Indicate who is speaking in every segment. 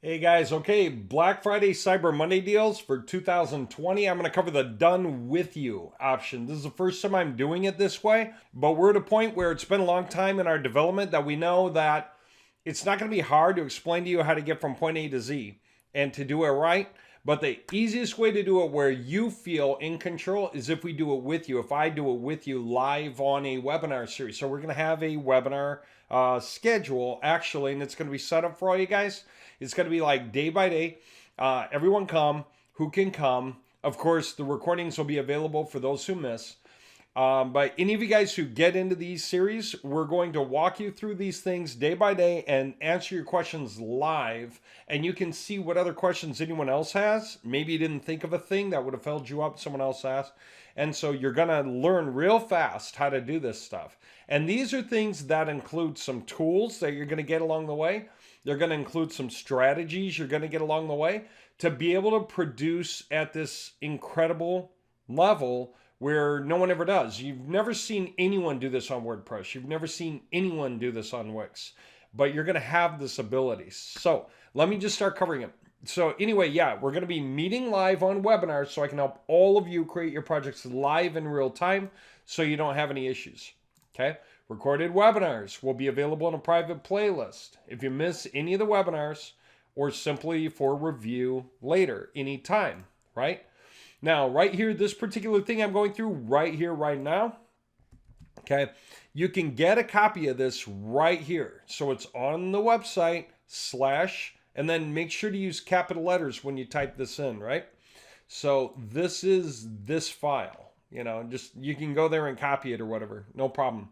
Speaker 1: Hey guys, okay, Black Friday Cyber Monday deals for 2020. I'm going to cover the done with you option. This is the first time I'm doing it this way, but we're at a point where it's been a long time in our development that we know that it's not going to be hard to explain to you how to get from point A to Z and to do it right. But the easiest way to do it where you feel in control is if we do it with you, if I do it with you live on a webinar series. So we're going to have a webinar schedule actually, and it's going to be set up for all you guys. It's going to be like day by day. Everyone come who can come. Of course, the recordings will be available for those who miss. But any of you guys who get into these series, we're going to walk you through these things day by day and answer your questions live. And you can see what other questions anyone else has. Maybe you didn't think of a thing that would have held you up, someone else asked. And so you're going to learn real fast how to do this stuff. And these are things that include some tools that you're going to get along the way. They're going to include some strategies you're going to get along the way to be able to produce at this incredible level where no one ever does. You've never seen anyone do this on WordPress. You've never seen anyone do this on Wix, but you're going to have this ability. So let me just start covering it. So anyway, yeah, we're going to be meeting live on webinars so I can help all of you create your projects live in real time so you don't have any issues. Okay. Recorded webinars will be available in a private playlist if you miss any of the webinars or simply for review later, anytime, right? Now, right here, this particular thing I'm going through right here, right now, okay, you can get a copy of this right here. So it's on the website / and then make sure to use capital letters when you type this in, right? So this is this file, just you can go there and copy it or whatever, no problem.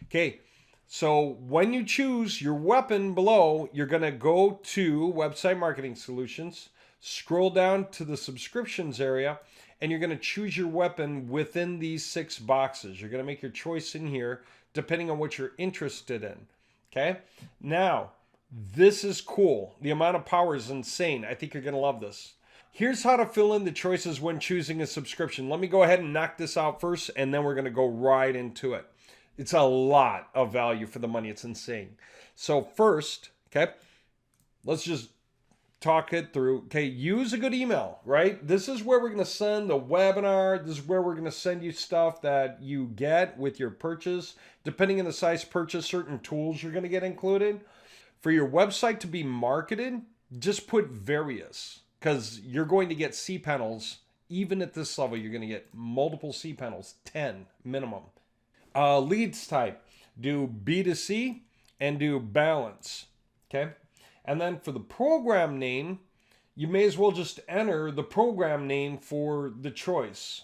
Speaker 1: Okay, so when you choose your weapon below, you're going to go to Website Marketing Solutions, scroll down to the subscriptions area, and you're going to choose your weapon within these 6 boxes. You're going to make your choice in here depending on what you're interested in. Okay, now this is cool. The amount of power is insane. I think you're going to love this. Here's how to fill in the choices when choosing a subscription. Let me go ahead and knock this out first, and then we're going to go right into it. It's a lot of value for the money. It's insane. So first, okay, let's just talk it through. Okay, use a good email, right? This is where we're going to send the webinar. This is where we're going to send you stuff that you get with your purchase. Depending on the size purchase, certain tools you're going to get included. For your website to be marketed, just put various, because you're going to get cPanels. Even at this level, you're going to get multiple cPanels, 10 minimum. Leads type, do B2C and do balance, okay? And then for the program name, you may as well just enter the program name for the choice.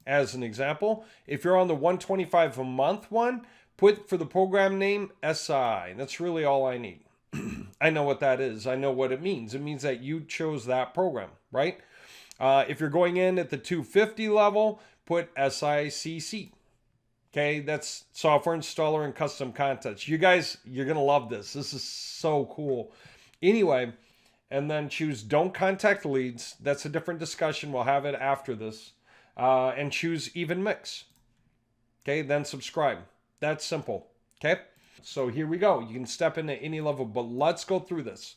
Speaker 1: As an example, if you're on the $125 a month one, put for the program name SI. That's really all I need. I know what that is. I know what it means. It means that you chose that program, right? If you're going in at the 250 level, put SICC. Okay, that's software installer and custom contents. You guys, you're going to love this. This is so cool. Anyway, and then choose don't contact leads. That's a different discussion. We'll have it after this. And choose even mix. Okay, then subscribe. That's simple. Okay, so here we go. You can step into any level, but let's go through this.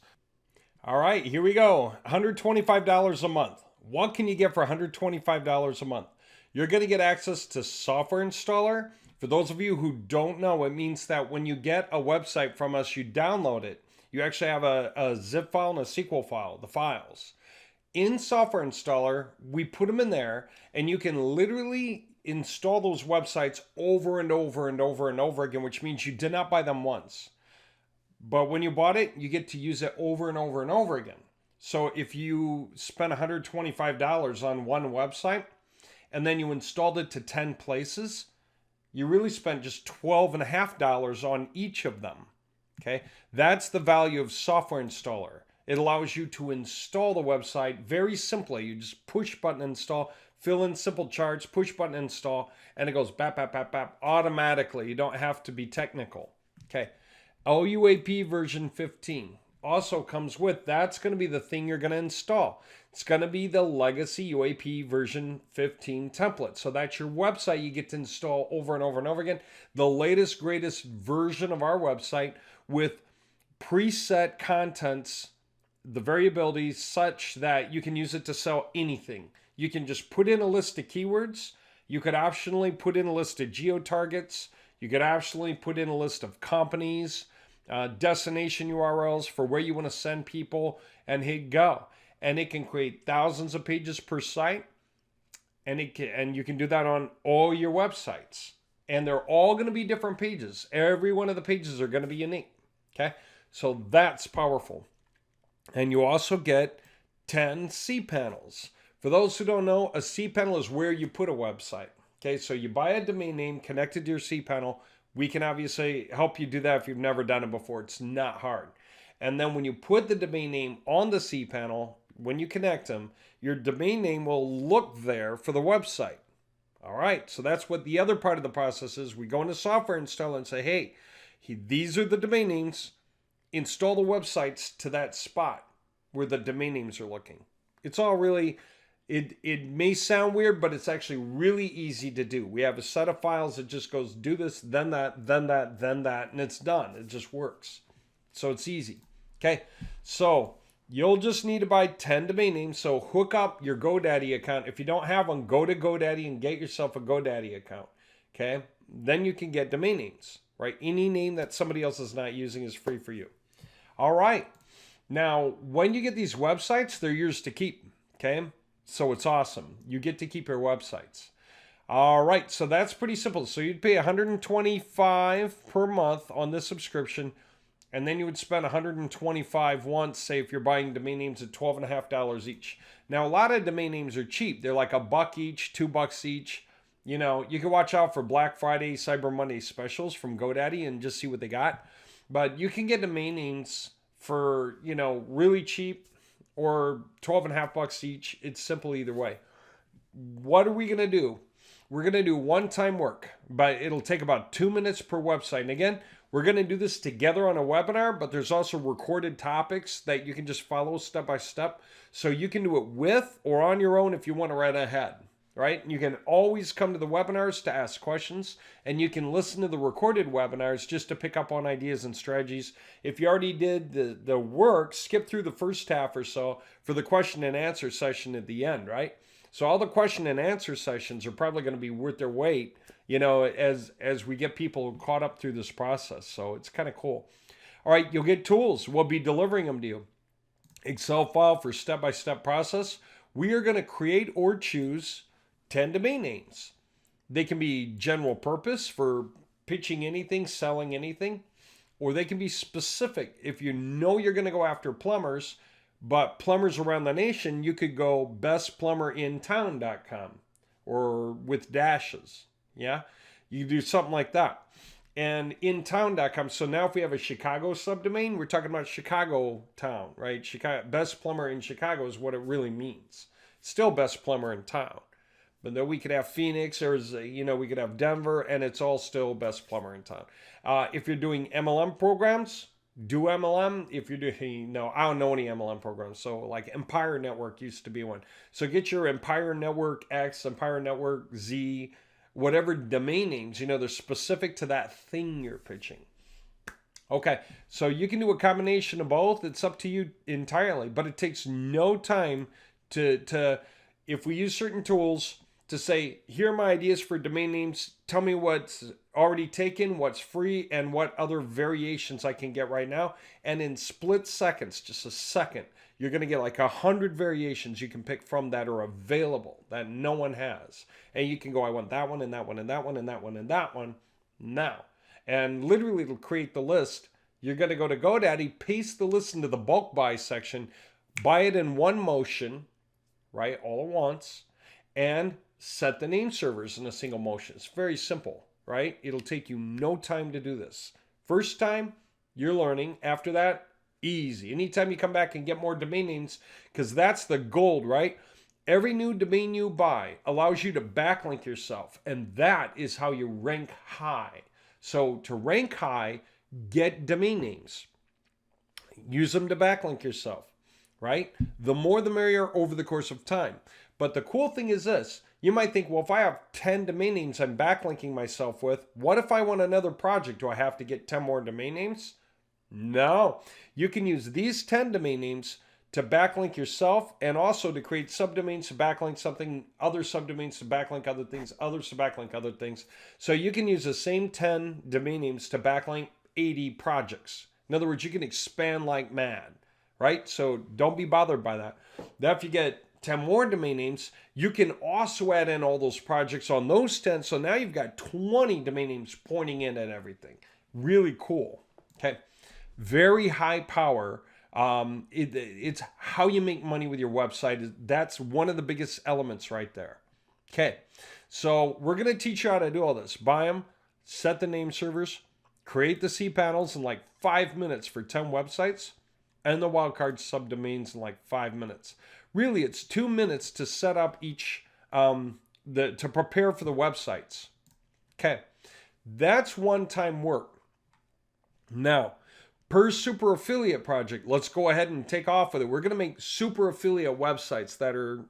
Speaker 1: All right, here we go. $125 a month. What can you get for $125 a month? You're going to get access to software installer. For those of you who don't know, it means that when you get a website from us, you download it. You actually have a zip file and a SQL file, the files. In software installer, we put them in there, and you can literally install those websites over and over and over and over again, which means you did not buy them once. But when you bought it, you get to use it over and over and over again. So if you spend $125 on one website, and then you installed it to 10 places, you really spent just $12.50 on each of them. Okay, that's the value of software installer. It allows you to install the website very simply. You just push button install, fill in simple charts, push button install, and it goes bap, bap, bap, bap automatically. You don't have to be technical. Okay, OUAP version 15 also comes with, that's going to be the thing you're going to install. It's going to be the legacy UAP version 15 template. So that's your website you get to install over and over and over again. The latest, greatest version of our website with preset contents the variability such that you can use it to sell anything. You can just put in a list of keywords. You could optionally put in a list of geo-targets. You could optionally put in a list of companies, destination URLs for where you want to send people, and hit go. And it can create thousands of pages per site. And you can do that on all your websites. And they're all going to be different pages. Every one of the pages are going to be unique. Okay? So that's powerful. And you also get 10 cPanels. For those who don't know, a cPanel is where you put a website. Okay, so you buy a domain name connected to your cPanel. We can obviously help you do that if you've never done it before. It's not hard. And then when you put the domain name on the cPanel, when you connect them, your domain name will look there for the website. All right, so that's what the other part of the process is. We go into Software Installer and say, hey, these are the domain names. Install the websites to that spot where the domain names are looking. It's all really, it may sound weird, but it's actually really easy to do. We have a set of files that just goes do this, then that, then that, then that, and it's done. It just works. So it's easy. Okay, so you'll just need to buy 10 domain names. So hook up your GoDaddy account. If you don't have one, go to GoDaddy and get yourself a GoDaddy account. Okay, then you can get domain names, right? Any name that somebody else is not using is free for you. All right. Now, when you get these websites, they're yours to keep. Okay, so it's awesome. You get to keep your websites. All right, so that's pretty simple. So you'd pay $125 per month on this subscription. And then you would spend $125 once, say if you're buying domain names at $12.50 each. Now, a lot of domain names are cheap. They're like $1 each, $2 each. You know, you can watch out for Black Friday, Cyber Monday specials from GoDaddy and just see what they got. But you can get domain names for, you know, really cheap or $12.50 each. It's simple either way. What are we going to do? We're going to do one-time work, but it'll take about 2 minutes per website. And again, we're going to do this together on a webinar, but there's also recorded topics that you can just follow step by step. So you can do it with or on your own if you want to write ahead, right? You can always come to the webinars to ask questions, and you can listen to the recorded webinars just to pick up on ideas and strategies. If you already did the work, skip through the first half or so for the question and answer session at the end, right? So all the question and answer sessions are probably going to be worth their weight, you know, as we get people caught up through this process. So it's kind of cool. All right, you'll get tools. We'll be delivering them to you. Excel file for step-by-step process. We are going to create or choose 10 domain names. They can be general purpose for pitching anything, selling anything, or they can be specific. If you know you're going to go after plumbers, but plumbers around the nation, you could go bestplumber.intown.com or with dashes. Yeah, you do something like that. And intown.com. So now if we have a Chicago subdomain, we're talking about Chicago town, right? Chicago, best plumber in Chicago is what it really means. Still best plumber in town. But then we could have Phoenix, or, you know, we could have Denver, and it's all still best plumber in town. If you're doing MLM programs, do MLM. If you're doing, no, I don't know any MLM programs. So like Empire Network used to be one. So get your Empire Network X, Empire Network Z, whatever domain names, you know, they're specific to that thing you're pitching. Okay, so you can do a combination of both. It's up to you entirely, but it takes no time to if we use certain tools to say, here are my ideas for domain names. Tell me what's already taken, what's free, and what other variations I can get right now. And in split seconds, just a second, you're going to get like 100 variations you can pick from that are available that no one has. And you can go, I want that one and that one and that one and that one and that one now. And literally it'll create the list. You're going to go to GoDaddy, paste the list into the bulk buy section, buy it in one motion, right, all at once, and set the name servers in a single motion. It's very simple, right? It'll take you no time to do this. First time, you're learning. After that, easy. Anytime you come back and get more domain names, because that's the gold, right? Every new domain you buy allows you to backlink yourself, and that is how you rank high. So to rank high, get domain names. Use them to backlink yourself, right? The more the merrier over the course of time. But the cool thing is this. You might think, well, if I have 10 domain names I'm backlinking myself with, what if I want another project? Do I have to get 10 more domain names? No. You can use these 10 domain names to backlink yourself, and also to create subdomains to backlink something, other subdomains to backlink other things, others to backlink other things. So you can use the same 10 domain names to backlink 80 projects. In other words, you can expand like mad, right? So don't be bothered by that. Now, if you get 10 more domain names, you can also add in all those projects on those 10. So now you've got 20 domain names pointing in at everything. Really cool. Okay. Very high power. It's how you make money with your website. That's one of the biggest elements right there. Okay. So we're going to teach you how to do all this. Buy them, set the name servers, create the cPanels in like 5 minutes for 10 websites, and the wildcard subdomains in like 5 minutes. Really, it's 2 minutes to set up each, to prepare for the websites. Okay, that's one-time work. Now, per super affiliate project, let's go ahead and take off with it. We're going to make super affiliate websites that are,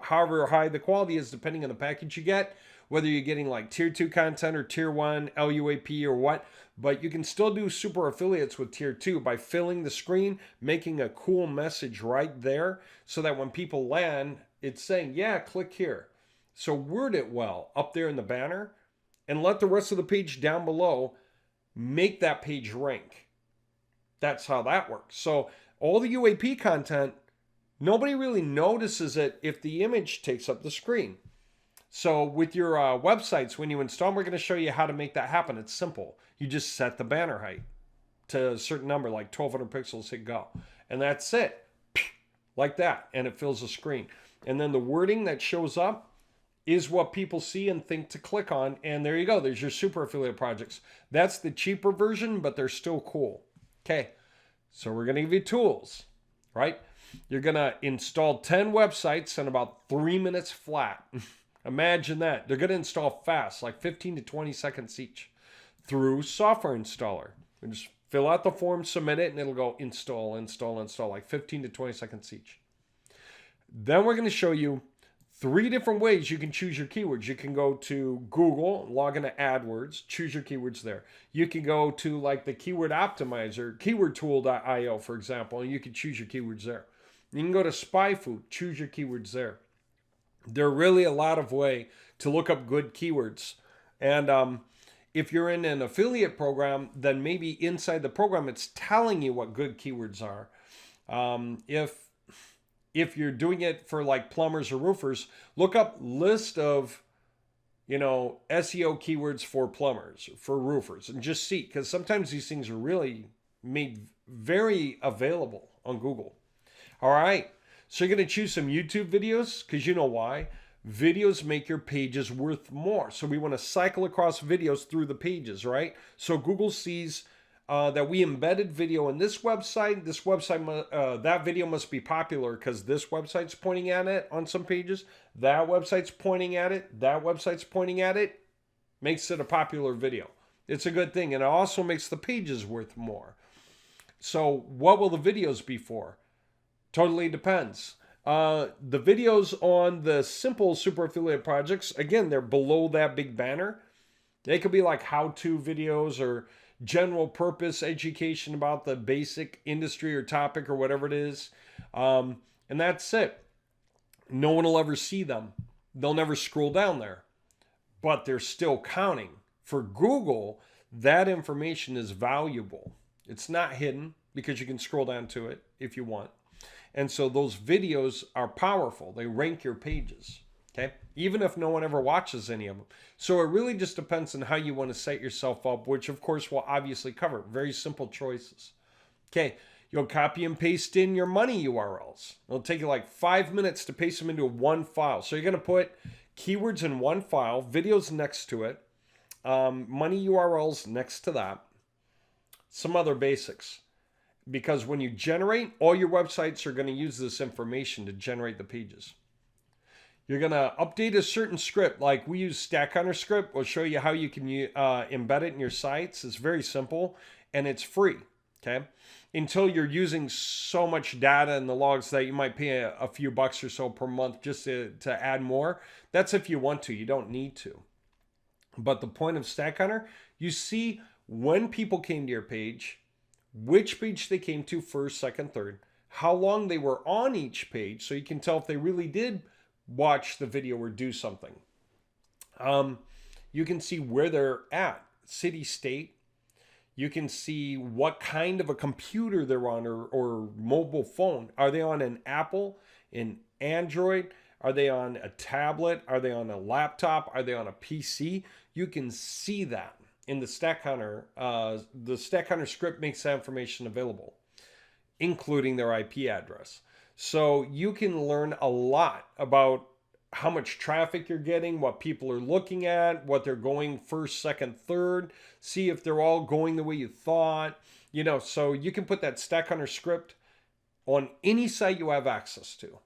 Speaker 1: however high the quality is, depending on the package you get, whether you're getting like tier 2 content or tier 1, LUAP or what. But you can still do super affiliates with tier 2 by filling the screen, making a cool message right there so that when people land, it's saying, yeah, click here. So word it well up there in the banner and let the rest of the page down below make that page rank. That's how that works. So all the UAP content, nobody really notices it if the image takes up the screen. So with your websites, when you install them, we're going to show you how to make that happen. It's simple. You just set the banner height to a certain number, like 1200 pixels, hit go. And that's it. Like that. And it fills the screen. And then the wording that shows up is what people see and think to click on. And there you go. There's your super affiliate projects. That's the cheaper version, but they're still cool. Okay. So we're going to give you tools, right? You're going to install 10 websites in about 3 minutes flat. Imagine that. They're going to install fast, like 15 to 20 seconds each, through Software Installer. You just fill out the form, submit it, and it'll go install, install, install, like 15 to 20 seconds each. Then we're going to show you 3 different ways you can choose your keywords. You can go to Google, log into AdWords, choose your keywords there. You can go to like the Keyword Optimizer, keywordtool.io, for example, and you can choose your keywords there. You can go to SpyFu, choose your keywords there. There are really a lot of ways to look up good keywords. And if you're in an affiliate program, then maybe inside the program, it's telling you what good keywords are. If you're doing it for like plumbers or roofers, look up list of, SEO keywords for plumbers, for roofers, and just see, because sometimes these things are really made very available on Google. All right. So you're going to choose some YouTube videos, because you know why. Videos make your pages worth more. So we want to cycle across videos through the pages, right? So Google sees that we embedded video in this website. That video must be popular because this website's pointing at it on some pages. That website's pointing at it. That website's pointing at it. Makes it a popular video. It's a good thing. And it also makes the pages worth more. So what will the videos be for? Totally depends. The videos on the simple super affiliate projects, again, they're below that big banner. They could be like how-to videos or general purpose education about the basic industry or topic or whatever it is. And that's it. No one will ever see them. They'll never scroll down there. But they're still counting. For Google, that information is valuable. It's not hidden because you can scroll down to it if you want. And so those videos are powerful. They rank your pages, okay? Even if no one ever watches any of them. So it really just depends on how you want to set yourself up, which of course we'll obviously cover. Very simple choices. Okay, you'll copy and paste in your money URLs. It'll take you like 5 minutes to paste them into one file. So you're going to put keywords in one file, videos next to it, money URLs next to that, some other basics. Because when you generate, all your websites are going to use this information to generate the pages. You're going to update a certain script, like we use Stack Hunter script. We'll show you how you can embed it in your sites. It's very simple and it's free, okay? Until you're using so much data in the logs that you might pay a few bucks or so per month just to add more. That's if you want to. You don't need to. But the point of Stack Hunter, you see when people came to your page, which page they came to first, second, third, how long they were on each page, so you can tell if they really did watch the video or do something. You can see where they're at, city, state. You can see what kind of a computer they're on, or mobile phone. Are they on an Apple, an Android? Are they on a tablet? Are they on a laptop? Are they on a PC? You can see that in the Stack Hunter. The Stack Hunter script makes that information available, including their IP address. So you can learn a lot about how much traffic you're getting, what people are looking at, what they're going first, second, third, see if they're all going the way you thought. So you can put that Stack Hunter script on any site you have access to.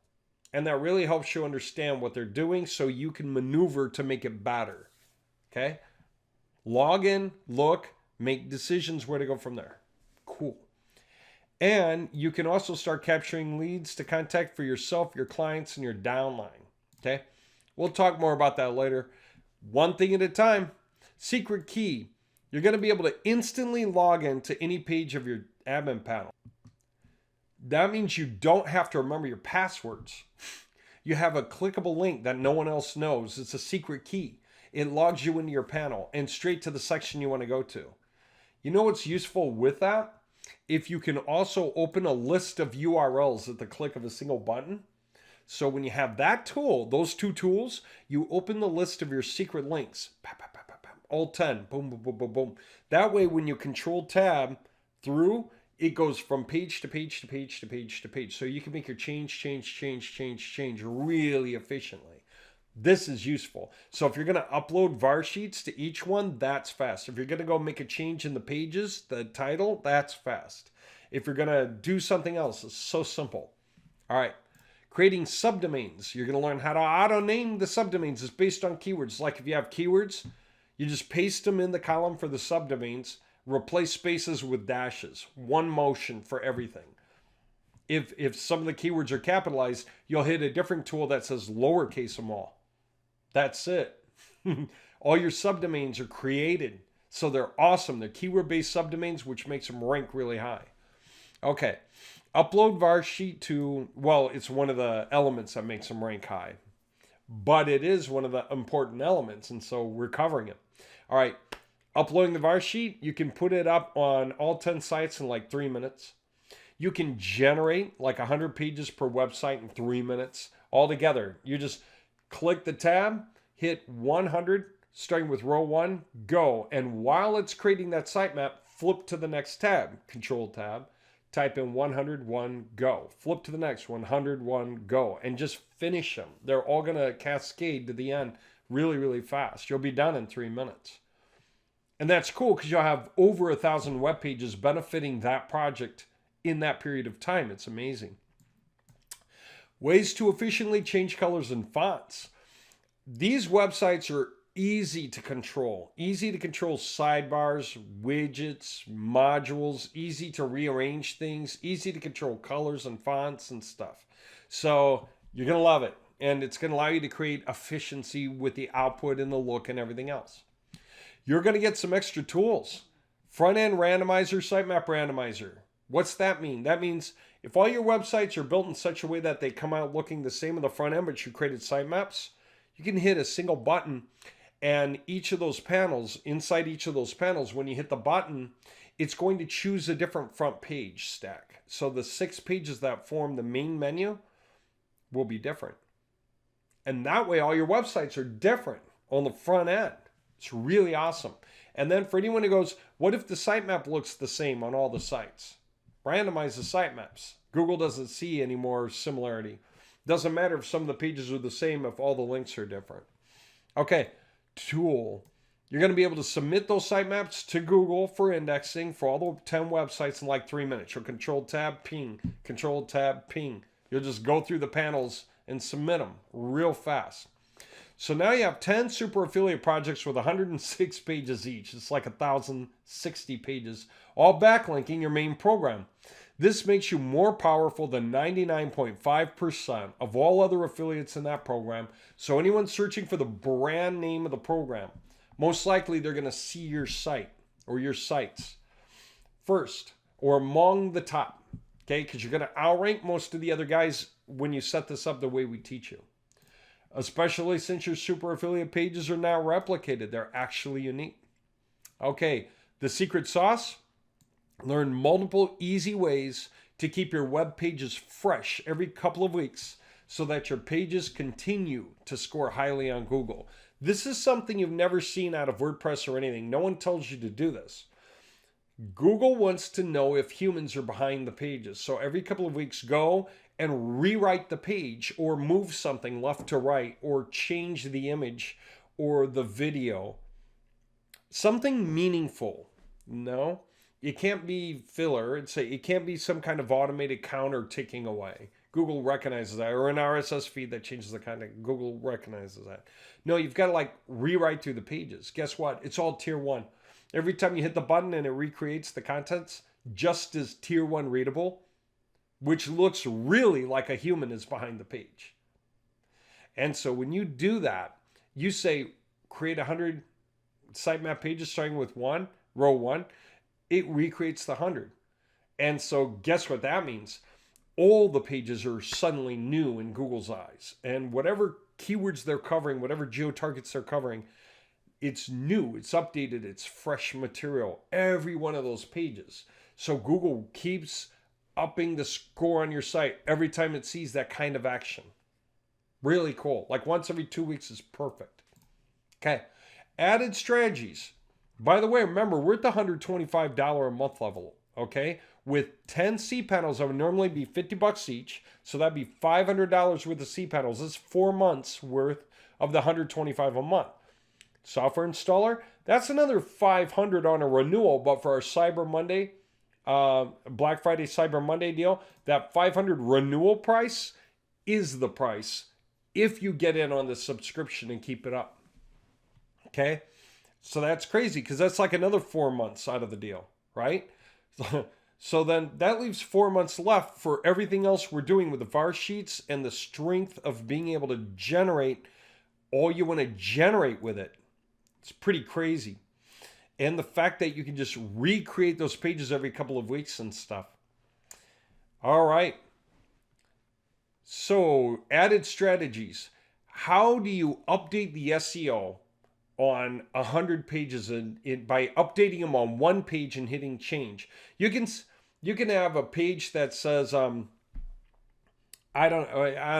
Speaker 1: And that really helps you understand what they're doing so you can maneuver to make it better. Okay? Log in, look, make decisions where to go from there. Cool. And you can also start capturing leads to contact for yourself, your clients, and your downline. Okay? We'll talk more about that later. One thing at a time. Secret key. You're going to be able to instantly log into any page of your admin panel. That means you don't have to remember your passwords. You have a clickable link that no one else knows. It's a secret key. It logs you into your panel and straight to the section you want to go to. You know what's useful with that? If you can also open a list of URLs at the click of a single button. So when you have that tool, those two tools, you open the list of your secret links. All 10. Boom, boom, boom, boom, boom. That way, when you control tab through, it goes from page to page to page to page to page. So you can make your change really efficiently. This is useful. So if you're going to upload Var Sheets to each one, that's fast. If you're going to go make a change in the pages, the title, that's fast. If you're going to do something else, it's so simple. All right. Creating subdomains. You're going to learn how to auto-name the subdomains. It's based on keywords. Like if you have keywords, you just paste them in the column for the subdomains, replace spaces with dashes. One motion for everything. If some of the keywords are capitalized, you'll hit a different tool that says lowercase them all. That's it. All your subdomains are created. So they're awesome. They're keyword-based subdomains, which makes them rank really high. Okay. Upload Var Sheet to, well, it's one of the elements that makes them rank high. But it is one of the important elements, and so we're covering it. All right. Uploading the Var Sheet, you can put it up on all 10 sites in like 3 minutes. You can generate like 100 pages per website in 3 minutes. Altogether, you just click the tab, hit 100, starting with row 1, go. And while it's creating that sitemap, flip to the next tab, Control Tab, type in 101, go. Flip to the next, 101, go. And just finish them. They're all going to cascade to the end really, really fast. You'll be done in 3 minutes. And that's cool because you'll have over 1,000 web pages benefiting that project in that period of time. It's amazing. Ways to efficiently change colors and fonts. These websites are easy to control. Easy to control sidebars, widgets, modules, easy to rearrange things, easy to control colors and fonts and stuff. So you're going to love it. And it's going to allow you to create efficiency with the output and the look and everything else. You're going to get some extra tools. Front-end randomizer, sitemap randomizer. What's that mean? That means if all your websites are built in such a way that they come out looking the same on the front end, but you created sitemaps, you can hit a single button and each of those panels, inside each of those panels, when you hit the button, it's going to choose a different front page stack. So the 6 pages that form the main menu will be different. And that way all your websites are different on the front end. It's really awesome. And then for anyone who goes, what if the sitemap looks the same on all the sites? Randomize the sitemaps. Google doesn't see any more similarity. Doesn't matter if some of the pages are the same if all the links are different. Okay, tool. You're going to be able to submit those sitemaps to Google for indexing for all the 10 websites in like 3 minutes. You'll control tab, ping, control tab, ping. You'll just go through the panels and submit them real fast. So now you have 10 super affiliate projects with 106 pages each. It's like 1,060 pages, all backlinking your main program. This makes you more powerful than 99.5% of all other affiliates in that program. So anyone searching for the brand name of the program, most likely they're going to see your site or your sites first or among the top. Okay, because you're going to outrank most of the other guys when you set this up the way we teach you. Especially since your super affiliate pages are now replicated. They're actually unique. Okay, the secret sauce: learn multiple easy ways to keep your web pages fresh every couple of weeks so that your pages continue to score highly on Google. This is something you've never seen out of WordPress or anything. No one tells you to do this. Google wants to know if humans are behind the pages. So every couple of weeks, go and rewrite the page or move something left to right or change the image or the video. Something meaningful. No, it can't be filler. It can't be some kind of automated counter ticking away. Google recognizes that, or an RSS feed that changes the content. Google recognizes that. No, you've got to rewrite through the pages. Guess what? It's all tier 1. Every time you hit the button and it recreates the contents just as tier 1 readable, which looks really like a human is behind the page. And so when you do that, you say create 100 sitemap pages starting with row 1, it recreates the 100. And so guess what that means? All the pages are suddenly new in Google's eyes. And whatever keywords they're covering, whatever geo-targets they're covering, it's new, it's updated, it's fresh material. Every one of those pages. So Google keeps upping the score on your site every time it sees that kind of action. Really cool. Once every 2 weeks is perfect. Okay. Added strategies. By the way, remember, we're at the $125 a month level. Okay. With 10 cPanels, that would normally be $50 each. So that'd be $500 worth of cPanels. That's 4 months worth of the $125 a month. Software installer, that's another $500 on a renewal, but for our Cyber Monday, Black Friday Cyber Monday deal, that $500 renewal price is the price if you get in on the subscription and keep it up. Okay? So that's crazy because that's another 4 months out of the deal, right? So then that leaves 4 months left for everything else we're doing with the Var Sheets and the strength of being able to generate all you want to generate with it. It's pretty crazy. And the fact that you can just recreate those pages every couple of weeks and stuff. All right. So, added strategies. How do you update the SEO on 100 pages by updating them on one page and hitting change? You can have a page that says I don't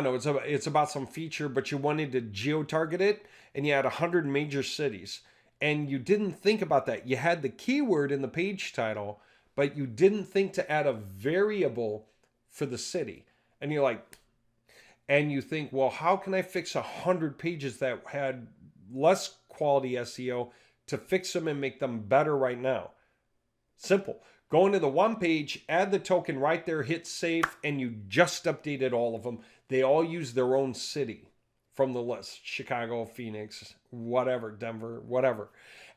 Speaker 1: know, it's about some feature, but you wanted to geo-target it, and you had 100 major cities, and you didn't think about that. You had the keyword in the page title, but you didn't think to add a variable for the city. And you think, well, how can I fix 100 pages that had less quality SEO to fix them and make them better right now? Simple. Go into the one page, add the token right there, hit save, and you just updated all of them. They all use their own city from the list. Chicago, Phoenix, whatever, Denver, whatever.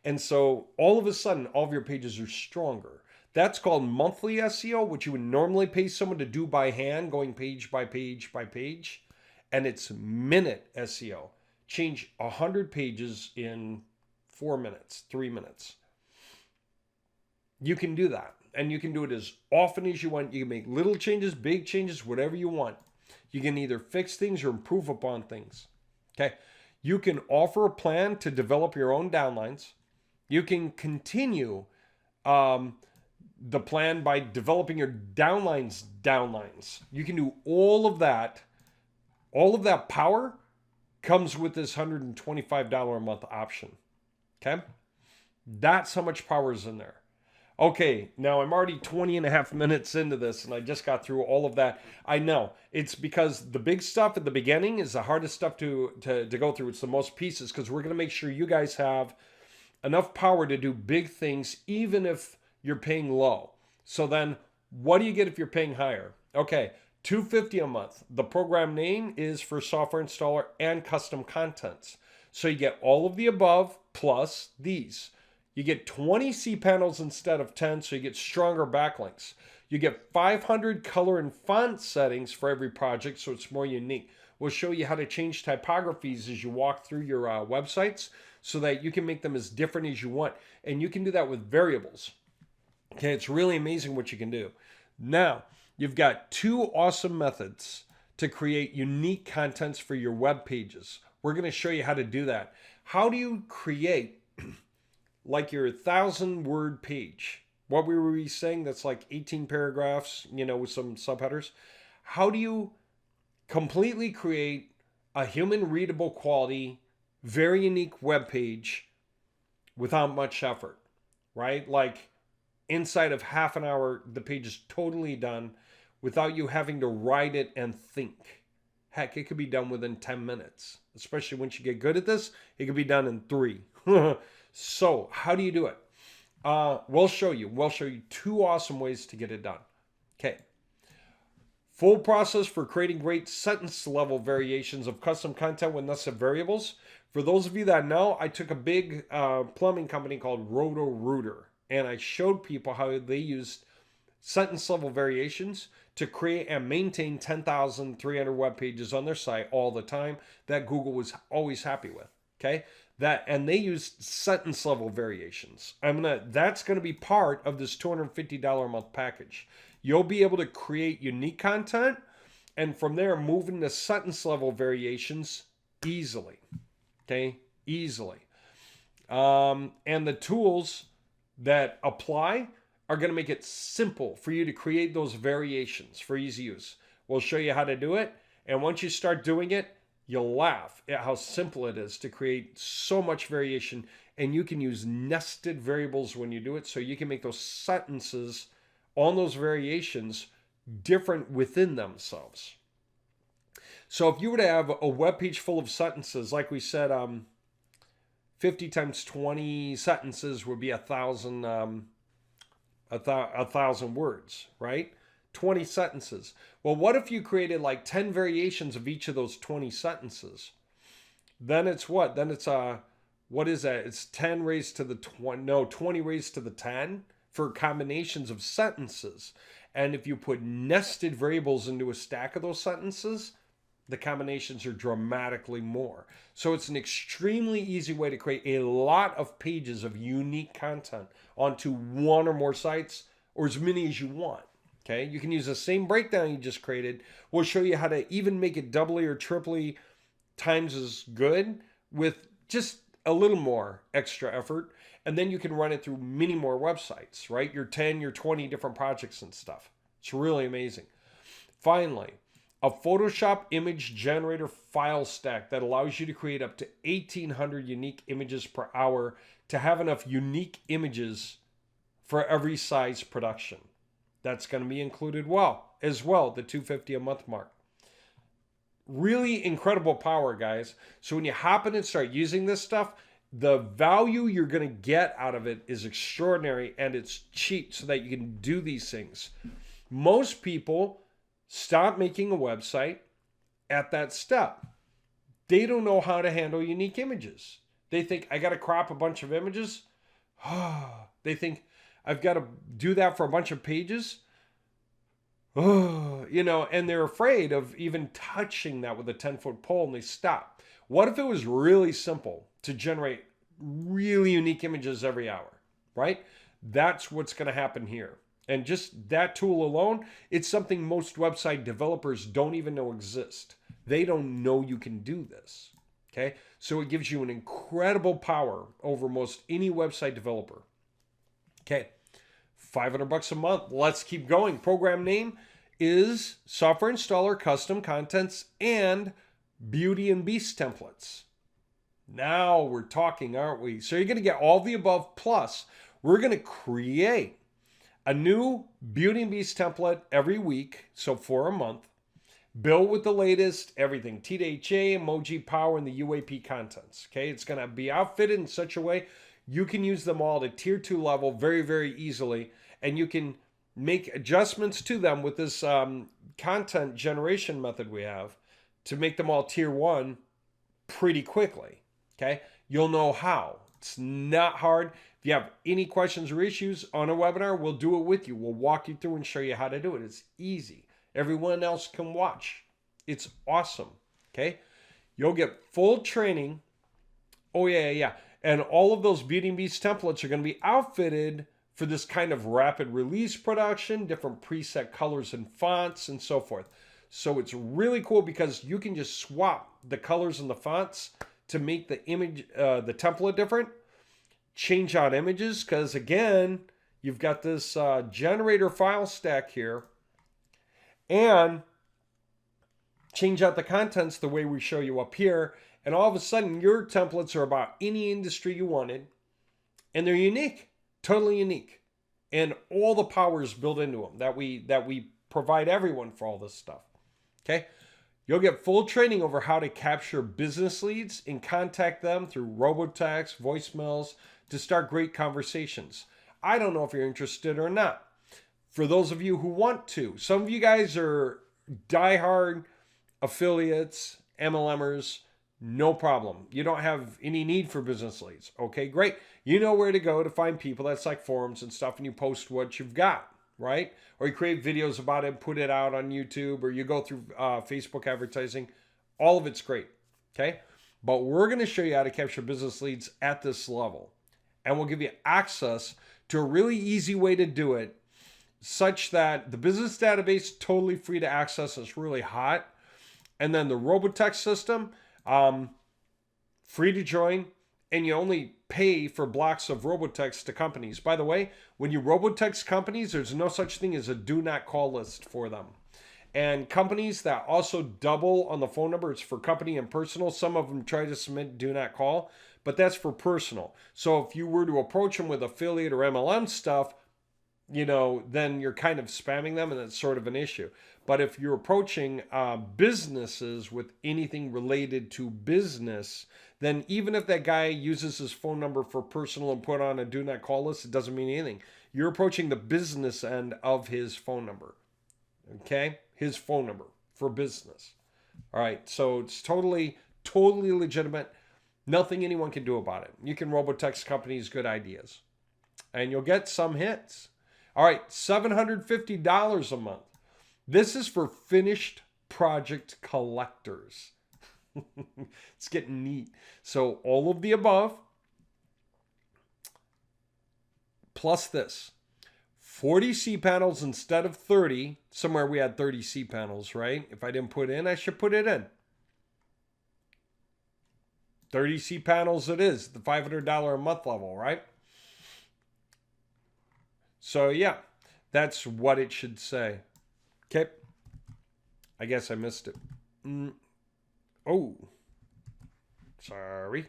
Speaker 1: And so all of a sudden, all of your pages are stronger. That's called monthly SEO, which you would normally pay someone to do by hand, going page by page by page. And it's minute SEO. Change 100 pages in 4 minutes, 3 minutes. You can do that. And you can do it as often as you want. You can make little changes, big changes, whatever you want. You can either fix things or improve upon things. Okay. You can offer a plan to develop your own downlines. You can continue the plan by developing your downlines. You can do all of that. All of that power comes with this $125 a month option. Okay. That's how much power is in there. Okay, now I'm already 20 and a half minutes into this, and I just got through all of that. I know. It's because the big stuff at the beginning is the hardest stuff to go through. It's the most pieces, because we're going to make sure you guys have enough power to do big things, even if you're paying low. So then, what do you get if you're paying higher? Okay, $250 a month. The program name is for software installer and custom contents. So you get all of the above plus these. You get 20 cPanels instead of 10, so you get stronger backlinks. You get 500 color and font settings for every project, so it's more unique. We'll show you how to change typographies as you walk through your websites so that you can make them as different as you want. And you can do that with variables. Okay, it's really amazing what you can do. Now, you've got two awesome methods to create unique contents for your web pages. We're going to show you how to do that. How do you create like your 1,000-word page? What we were saying, that's like 18 paragraphs, with some subheaders. How do you completely create a human readable quality, very unique web page without much effort, right? Like inside of half an hour, the page is totally done without you having to write it and think. Heck, it could be done within 10 minutes. Especially once you get good at this, it could be done in 3. So how do you do it? We'll show you. We'll show you 2 awesome ways to get it done. Okay. Full process for creating great sentence level variations of custom content with nested variables. For those of you that know, I took a big plumbing company called Roto-Rooter, and I showed people how they used sentence level variations to create and maintain 10,300 web pages on their site all the time that Google was always happy with. Okay, and they used sentence level variations. That's gonna be part of this $250 a month package. You'll be able to create unique content, and from there move into sentence level variations easily. Okay, easily. And the tools that apply are going to make it simple for you to create those variations for easy use. We'll show you how to do it. And once you start doing it, you'll laugh at how simple it is to create so much variation. And you can use nested variables when you do it. So you can make those sentences on those variations different within themselves. So if you were to have a web page full of sentences, like we said, 50 times 20 sentences would be 1,000 words, right? 20 sentences. Well, what if you created like 10 variations of each of those 20 sentences? Then it's what? Then it's what is that? It's 10 raised to the 20, no, 20 raised to the 10 for combinations of sentences. And if you put nested variables into a stack of those sentences, the combinations are dramatically more. So it's an extremely easy way to create a lot of pages of unique content onto one or more sites, or as many as you want. Okay, you can use the same breakdown you just created. We'll show you how to even make it doubly or triply times as good with just a little more extra effort. And then you can run it through many more websites, right? Your 10, your 20 different projects and stuff. It's really amazing. Finally, a Photoshop image generator file stack that allows you to create up to 1,800 unique images per hour to have enough unique images for every size production. That's going to be included as well, the $250 a month mark. Really incredible power, guys. So when you hop in and start using this stuff, the value you're going to get out of it is extraordinary, and it's cheap so that you can do these things. Most people stop making a website at that step. They don't know how to handle unique images. They think, I got to crop a bunch of images. They think, I've got to do that for a bunch of pages. And they're afraid of even touching that with a 10-foot pole, and they stop. What if it was really simple to generate really unique images every hour, right? That's what's going to happen here. And just that tool alone, it's something most website developers don't even know exist. They don't know you can do this, okay? So it gives you an incredible power over most any website developer. Okay, $500 a month. Let's keep going. Program name is Software Installer Custom Contents and Beauty and Beast Templates. Now we're talking, aren't we? So you're going to get all the above, plus we're going to create a new Beauty and Beast template every week, so for a month. Build with the latest everything, TDHA, emoji power, and the UAP contents. Okay, it's going to be outfitted in such a way you can use them all to tier 2 level very, very easily, and you can make adjustments to them with this content generation method we have to make them all tier 1 pretty quickly. Okay, you'll know how. It's not hard. If you have any questions or issues on a webinar, we'll do it with you. We'll walk you through and show you how to do it. It's easy. Everyone else can watch. It's awesome. Okay, you'll get full training. Oh, yeah. And all of those Beauty and Beast templates are going to be outfitted for this kind of rapid release production, different preset colors and fonts and so forth. So it's really cool because you can just swap the colors and the fonts to make the image, the template different. Change out images because again, you've got this generator file stack here, and change out the contents the way we show you up here. And all of a sudden your templates are about any industry you wanted, and they're unique. Totally unique, and all the power is built into them that we provide everyone for all this stuff. Okay, you'll get full training over how to capture business leads and contact them through robotext, voicemails to start great conversations. I don't know if you're interested or not. For those of you who want to, some of you guys are diehard affiliates, MLMers. No problem. You don't have any need for business leads. Okay, great. You know where to go to find people. That's like forums and stuff, and you post what you've got, right? Or you create videos about it, put it out on YouTube, or you go through Facebook advertising. All of it's great, okay? But we're going to show you how to capture business leads at this level. And we'll give you access to a really easy way to do it, such that the business database, totally free to access. It's really hot. And then the robotext system, free to join, and you only pay for blocks of robotext to companies. By the way, when you robotext companies, there's no such thing as a do not call list for them. And companies that also double on the phone number, it's for company and personal. Some of them try to submit do not call, but that's for personal. So if you were to approach them with affiliate or MLM stuff, you know, then you're kind of spamming them, and it's sort of an issue. But if you're approaching businesses with anything related to business, then even if that guy uses his phone number for personal and put on a do not call list, it doesn't mean anything. You're approaching the business end of his phone number. Okay? His phone number for business. All right. So it's totally legitimate. Nothing anyone can do about it. You can robotext companies good ideas, and you'll get some hits. All right. $750 a month. This is for finished project collectors. It's getting neat. So all of the above, plus this. 40 cPanels instead of 30. Somewhere we had 30 cPanels, right? If I didn't put in, I should put it in. 30 cPanels it is, the $500 a month level, right? So yeah, that's what it should say. Okay. I guess I missed it. Oh, sorry.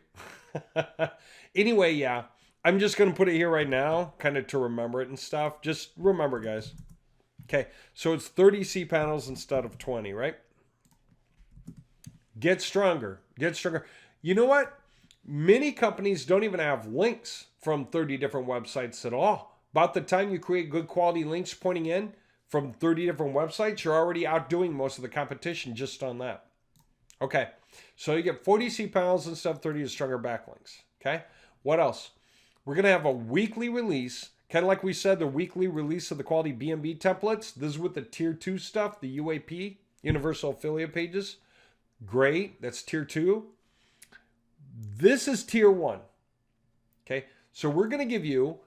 Speaker 1: Anyway, yeah, I'm just going to put it here right now, kind of to remember it and stuff. Just remember, guys. Okay, so it's 30 cPanels instead of 20, right? Get stronger. Get stronger. You know what? Many companies don't even have links from 30 different websites at all. About the time you create good quality links pointing in from 30 different websites, you're already outdoing most of the competition just on that. Okay, so you get 40 cPanels instead of 30 stronger backlinks. Okay, what else? We're going to have a weekly release, kind of like we said, the weekly release of the quality BNB templates. This is with the tier 2 stuff, the UAP, Universal Affiliate Pages. Great, that's tier 2. This is tier 1. Okay, so we're going to give you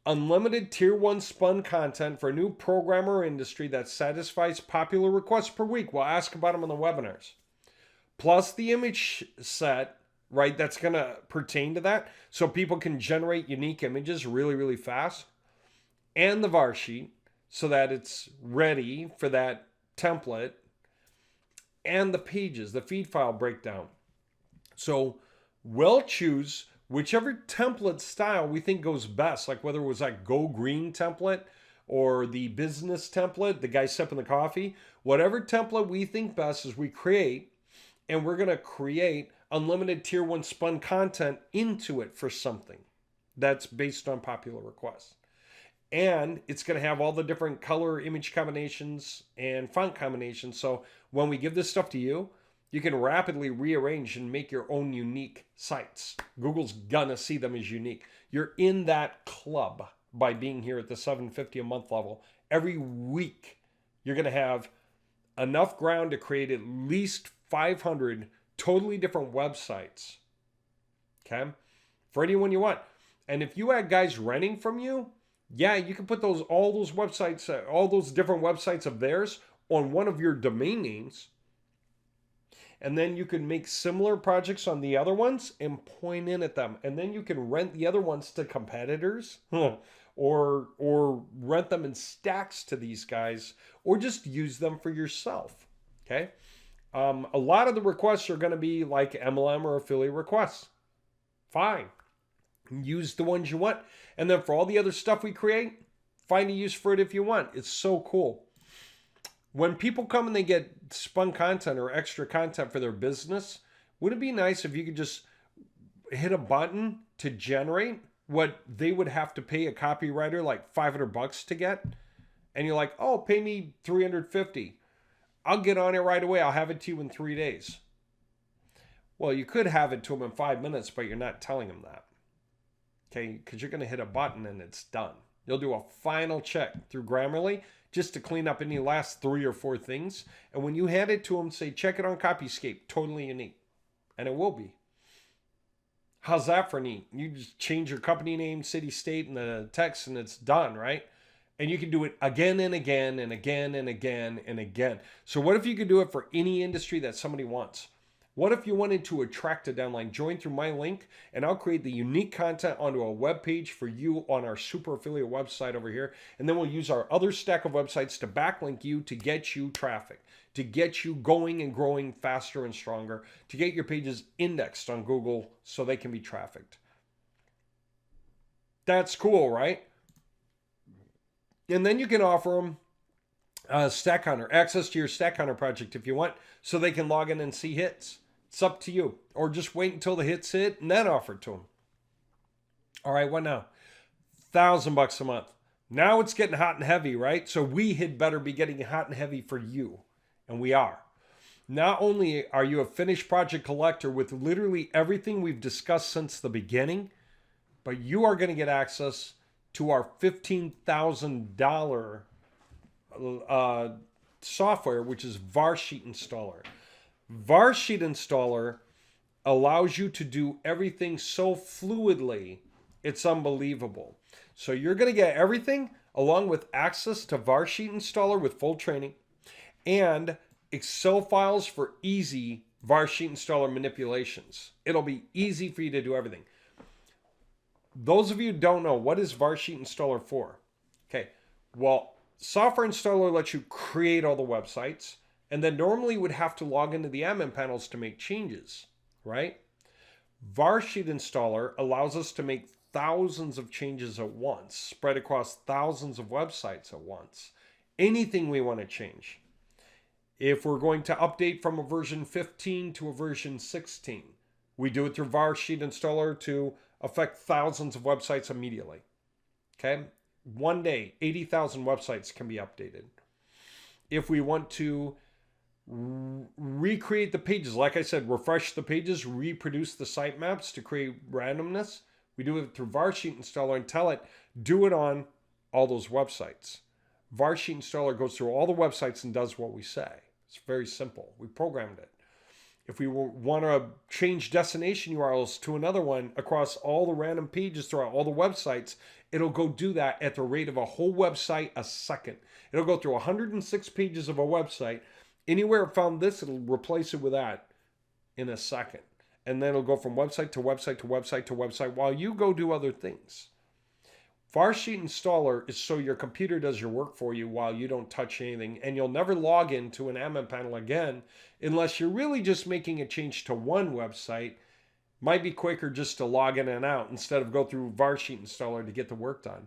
Speaker 1: unlimited tier 1 spun content for a new programmer or industry that satisfies popular requests per week. We'll ask about them in the webinars. Plus the image set, right, that's going to pertain to that. So people can generate unique images really, really fast. And the Var Sheet so that it's ready for that template. And the pages, the feed file breakdown. So we'll choose whichever template style we think goes best, like whether it was like Go Green template or the business template, the guy sipping the coffee, whatever template we think best is we create, and we're going to create unlimited tier 1 spun content into it for something that's based on popular requests. And it's going to have all the different color image combinations and font combinations. So when we give this stuff to you, you can rapidly rearrange and make your own unique sites. Google's gonna see them as unique. You're in that club by being here at the $750 a month level. Every week, you're gonna have enough ground to create at least 500 totally different websites. Okay? For anyone you want. And if you had guys renting from you, yeah, you can put all those websites, all those different websites of theirs on one of your domain names. And then you can make similar projects on the other ones and point in at them. And then you can rent the other ones to competitors or rent them in stacks to these guys, or just use them for yourself. Okay. A lot of the requests are going to be like MLM or affiliate requests. Fine. Use the ones you want. And then for all the other stuff we create, find a use for it if you want. It's so cool. When people come and they get spun content or extra content for their business, would it be nice if you could just hit a button to generate what they would have to pay a copywriter like $500 to get? And you're like, oh, pay me $350. I'll get on it right away. I'll have it to you in 3 days. Well, you could have it to them in 5 minutes, but you're not telling them that. Okay, because you're going to hit a button and it's done. You'll do a final check through Grammarly just to clean up any last 3 or 4 things. And when you hand it to them, say, check it on Copyscape. Totally unique. And it will be. How's that for neat? You just change your company name, city, state, and the text, and it's done, right? And you can do it again and again and again and again and again. So what if you could do it for any industry that somebody wants? What if you wanted to attract a downline? Join through my link, and I'll create the unique content onto a web page for you on our super affiliate website over here. And then we'll use our other stack of websites to backlink you to get you traffic, to get you going and growing faster and stronger, to get your pages indexed on Google so they can be trafficked. That's cool, right? And then you can offer them Stack Hunter, access to your Stack Hunter project if you want, so they can log in and see hits. It's up to you. Or just wait until the hits hit and then offer it to them. All right, what now? $1,000 a month. Now it's getting hot and heavy, right? So we had better be getting hot and heavy for you. And we are. Not only are you a finished project collector with literally everything we've discussed since the beginning, but you are going to get access to our $15,000 software, which is Var Sheet Installer. Var Sheet Installer allows you to do everything so fluidly, it's unbelievable. So you're going to get everything along with access to Var Sheet Installer with full training and Excel files for easy Var Sheet Installer manipulations. It'll be easy for you to do everything. Those of you who don't know, what is Var Sheet Installer for? Okay, well, Software Installer lets you create all the websites, and then normally would have to log into the admin panels to make changes, right? Var Sheet Installer allows us to make thousands of changes at once, spread across thousands of websites at once. Anything we want to change. If we're going to update from a version 15 to a version 16, we do it through Var Sheet Installer to affect thousands of websites immediately. Okay? One day, 80,000 websites can be updated. If we want to recreate the pages, like I said, refresh the pages, reproduce the sitemaps to create randomness, we do it through Var Sheet Installer and tell it, do it on all those websites. Var Sheet Installer goes through all the websites and does what we say. It's very simple. We programmed it. If we want to change destination URLs to another one across all the random pages throughout all the websites, it'll go do that at the rate of a whole website a second. It'll go through 106 pages of a website. Anywhere it found this, it'll replace it with that in a second. And then it'll go from website to website to website to website while you go do other things. Var Sheet Installer is so your computer does your work for you while you don't touch anything, and you'll never log into an admin panel again unless you're really just making a change to one website. Might be quicker just to log in and out instead of go through Var Sheet Installer to get the work done.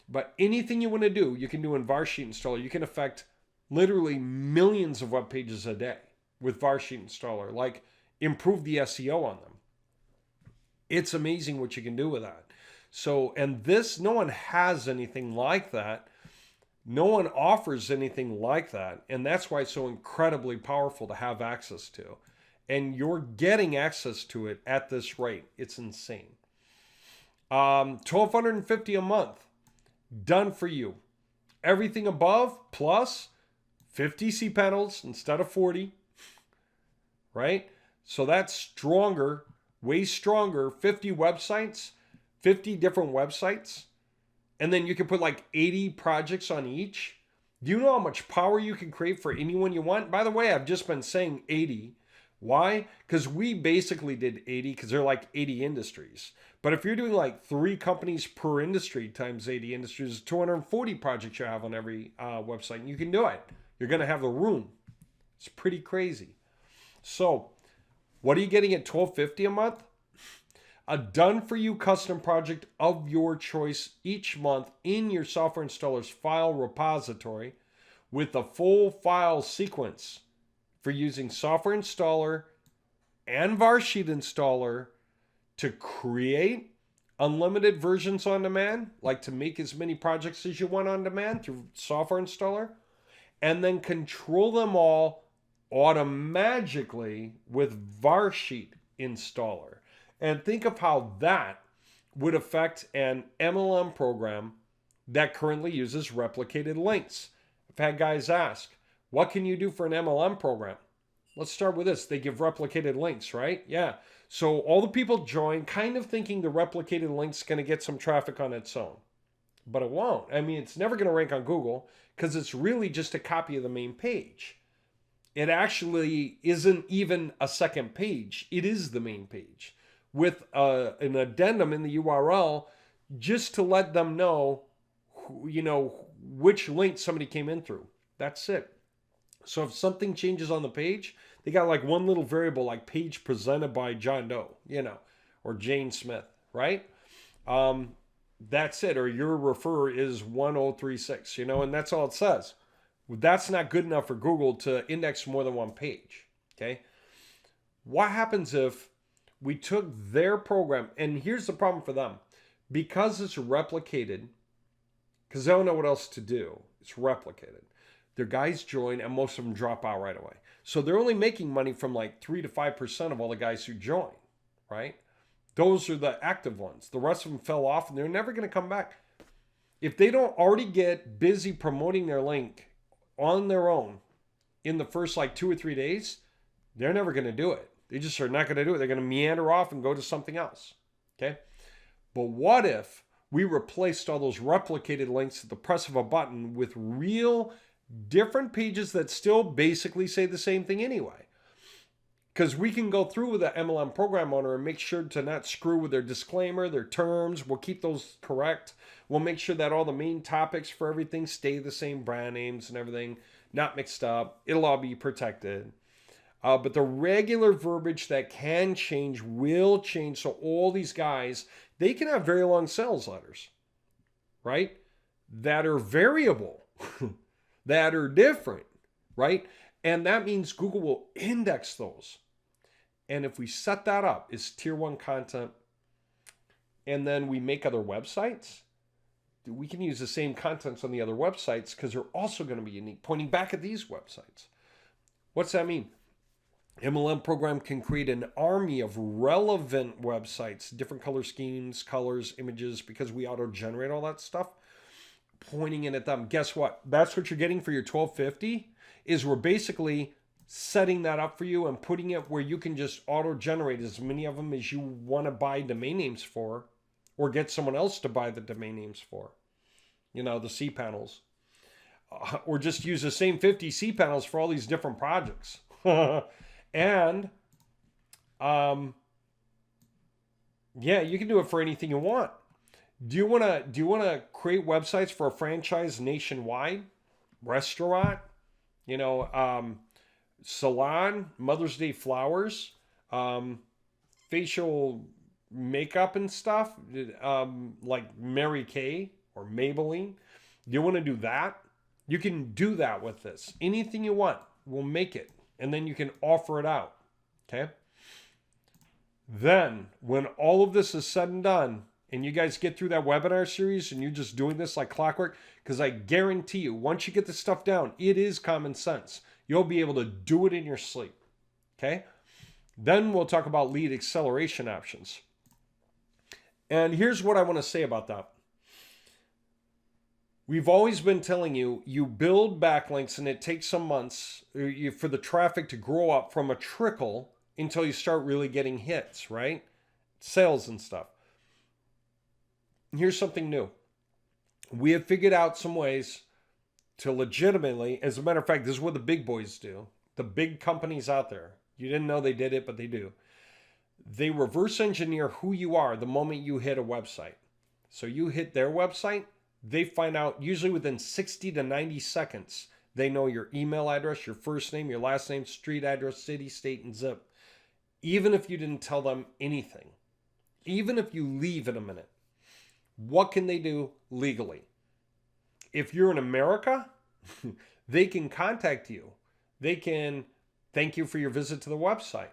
Speaker 1: But anything you want to do, you can do in Var Sheet Installer. You can affect literally millions of web pages a day with Var Sheet Installer, like improve the SEO on them. It's amazing what you can do with that. So, and this, no one has anything like that. No one offers anything like that. And that's why it's so incredibly powerful to have access to. And you're getting access to it at this rate. It's insane. $1,250 a month. Done for you. Everything above plus 50 cPanels instead of 40. Right? So that's stronger, way stronger. 50 websites 50 different websites, and then you can put like 80 projects on each. Do you know how much power you can create for anyone you want? By the way, I've just been saying 80. Why? Because we basically did 80 because they're like 80 industries. But if you're doing like 3 companies per industry times 80 industries, 240 projects you have on every website, and you can do it. You're going to have the room. It's pretty crazy. So what are you getting at $12.50 a month? A done-for-you custom project of your choice each month in your software installer's file repository with a full file sequence for using software installer and Var Sheet installer to create unlimited versions on demand, like to make as many projects as you want on demand through software installer, and then control them all automatically with Var Sheet installer. And think of how that would affect an MLM program that currently uses replicated links. I've had guys ask, what can you do for an MLM program? Let's start with this. They give replicated links, right? Yeah. So all the people join kind of thinking the replicated link's going to get some traffic on its own. But it won't. I mean, it's never going to rank on Google because it's really just a copy of the main page. It actually isn't even a second page. It is the main page with an addendum in the URL just to let them know, which link somebody came in through. That's it. So if something changes on the page, they got like one little variable like page presented by John Doe, or Jane Smith, right? That's it. Or your referrer is 1036, and that's all it says. That's not good enough for Google to index more than one page, okay? What happens if we took their program, and here's the problem for them. Because it's replicated, because they don't know what else to do, it's replicated. Their guys join, and most of them drop out right away. So they're only making money from like 3 to 5% of all the guys who join, right? Those are the active ones. The rest of them fell off, and they're never going to come back. If they don't already get busy promoting their link on their own in the first like 2 or 3 days, they're never going to do it. They just are not going to do it. They're going to meander off and go to something else, okay? But what if we replaced all those replicated links at the press of a button with real different pages that still basically say the same thing anyway? Because we can go through with the MLM program owner and make sure to not screw with their disclaimer, their terms. We'll keep those correct. We'll make sure that all the main topics for everything stay the same, brand names and everything, not mixed up. It'll all be protected. But the regular verbiage that can change will change. So all these guys, they can have very long sales letters, right? That are variable, that are different, right? And that means Google will index those. And if we set that up as tier 1 content, and then we make other websites, we can use the same contents on the other websites because they're also going to be unique, pointing back at these websites. What's that mean? MLM program can create an army of relevant websites, different color schemes, colors, images, because we auto-generate all that stuff, pointing in at them. Guess what? That's what you're getting for your $12.50, is we're basically setting that up for you and putting it where you can just auto-generate as many of them as you want to buy domain names for, or get someone else to buy the domain names for, the cPanels. Or just use the same 50 cPanels for all these different projects. And, you can do it for anything you want. Do you want to create websites for a franchise nationwide? Restaurant? Salon? Mother's Day flowers? Facial makeup and stuff? Like Mary Kay or Maybelline? Do you want to do that? You can do that with this. Anything you want, we'll make it. And then you can offer it out, okay? Then, when all of this is said and done, and you guys get through that webinar series and you're just doing this like clockwork, because I guarantee you, once you get this stuff down, it is common sense. You'll be able to do it in your sleep, okay? Then we'll talk about lead acceleration options. And here's what I want to say about that. We've always been telling you, you build backlinks and it takes some months for the traffic to grow up from a trickle until you start really getting hits, right? Sales and stuff. here's something new. We have figured out some ways to legitimately, as a matter of fact, this is what the big boys do. The big companies out there. You didn't know they did it, but they do. They reverse engineer who you are the moment you hit a website. So you hit their website, they find out usually within 60 to 90 seconds. They know your email address, your first name, your last name, street address, city, state, and zip. Even if you didn't tell them anything. Even if you leave in a minute. What can they do legally? If you're in America, they can contact you. They can thank you for your visit to the website.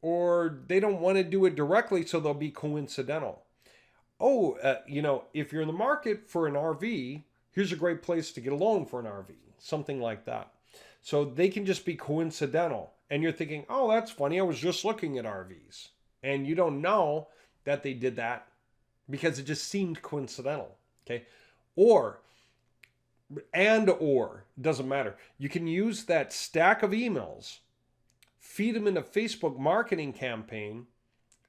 Speaker 1: Or they don't want to do it directly, so they'll be coincidental. If you're in the market for an RV, here's a great place to get a loan for an RV. Something like that. So they can just be coincidental. And you're thinking, oh, that's funny. I was just looking at RVs. And you don't know that they did that because it just seemed coincidental. Okay. Or, doesn't matter. You can use that stack of emails, feed them in a Facebook marketing campaign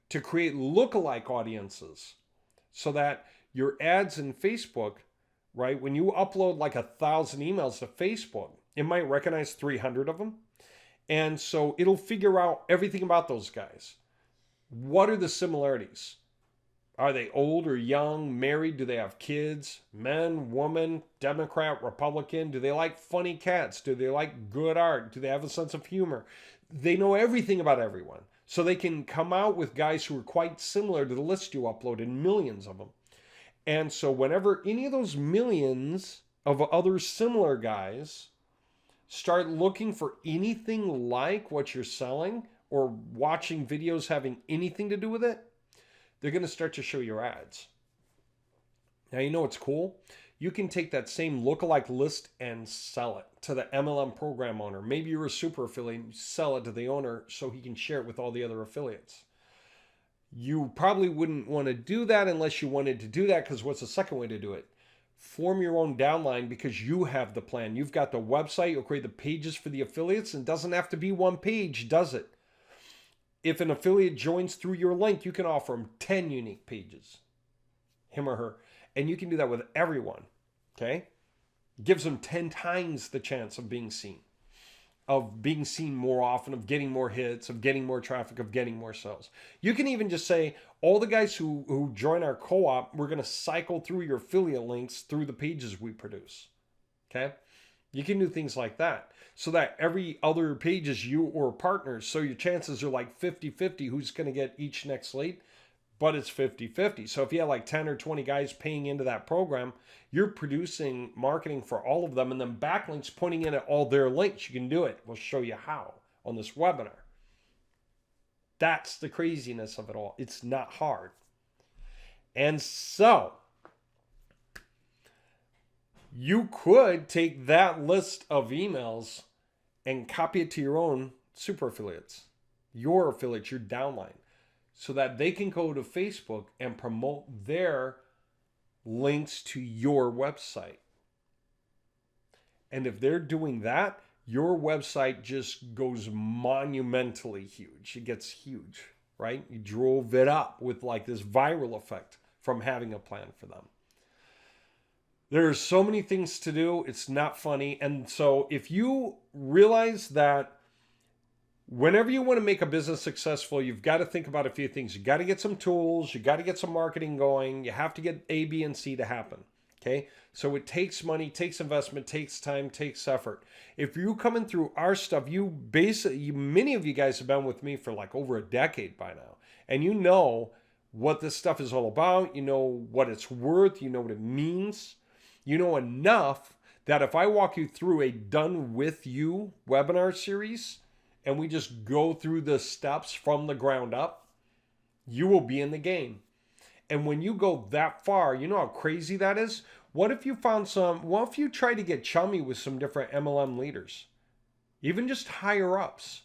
Speaker 1: to create lookalike audiences so that your ads in Facebook, right, when you upload like 1,000 emails to Facebook, it might recognize 300 of them. And so it'll figure out everything about those guys. What are the similarities? Are they old or young, married? Do they have kids? Men, woman, Democrat, Republican? Do they like funny cats? Do they like good art? Do they have a sense of humor? They know everything about everyone. So they can come out with guys who are quite similar to the list you uploaded, millions of them. And so whenever any of those millions of other similar guys start looking for anything like what you're selling or watching videos having anything to do with it, they're going to start to show your ads. Now, you know what's cool? You can take that same lookalike list and sell it to the MLM program owner. Maybe you're a super affiliate and you sell it to the owner so he can share it with all the other affiliates. You probably wouldn't want to do that unless you wanted to do that, because what's the second way to do it? Form your own downline, because you have the plan. You've got the website. You'll create the pages for the affiliates, and it doesn't have to be one page, does it? If an affiliate joins through your link, you can offer them 10 unique pages, him or her. And you can do that with everyone, okay? Gives them 10 times the chance of being seen more often, of getting more hits, of getting more traffic, of getting more sales. You can even just say, all the guys who join our co-op, we're going to cycle through your affiliate links through the pages we produce, okay? You can do things like that so that every other page is you or partners. So your chances are like 50-50 who's going to get each next lead, but it's 50-50. So if you have like 10 or 20 guys paying into that program, you're producing marketing for all of them and then backlinks pointing in at all their links. You can do it. We'll show you how on this webinar. That's the craziness of it all. It's not hard. And so you could take that list of emails and copy it to your own super affiliates, your affiliates, your downline, so that they can go to Facebook and promote their links to your website. And if they're doing that, your website just goes monumentally huge. It gets huge, right? You drove it up with like this viral effect from having a plan for them. There's so many things to do. It's not funny. And so if you realize that whenever you want to make a business successful, you've got to think about a few things. You got to get some tools. You got to get some marketing going. You have to get A, B, and C to happen. Okay. So it takes money, takes investment, takes time, takes effort. If you're coming through our stuff, many of you guys have been with me for like over a decade by now, and you know what this stuff is all about. You know what it's worth. You know what it means. You know enough that if I walk you through a done with you webinar series and we just go through the steps from the ground up, you will be in the game. And when you go that far, you know how crazy that is? What if you try to get chummy with some different MLM leaders, even just higher ups?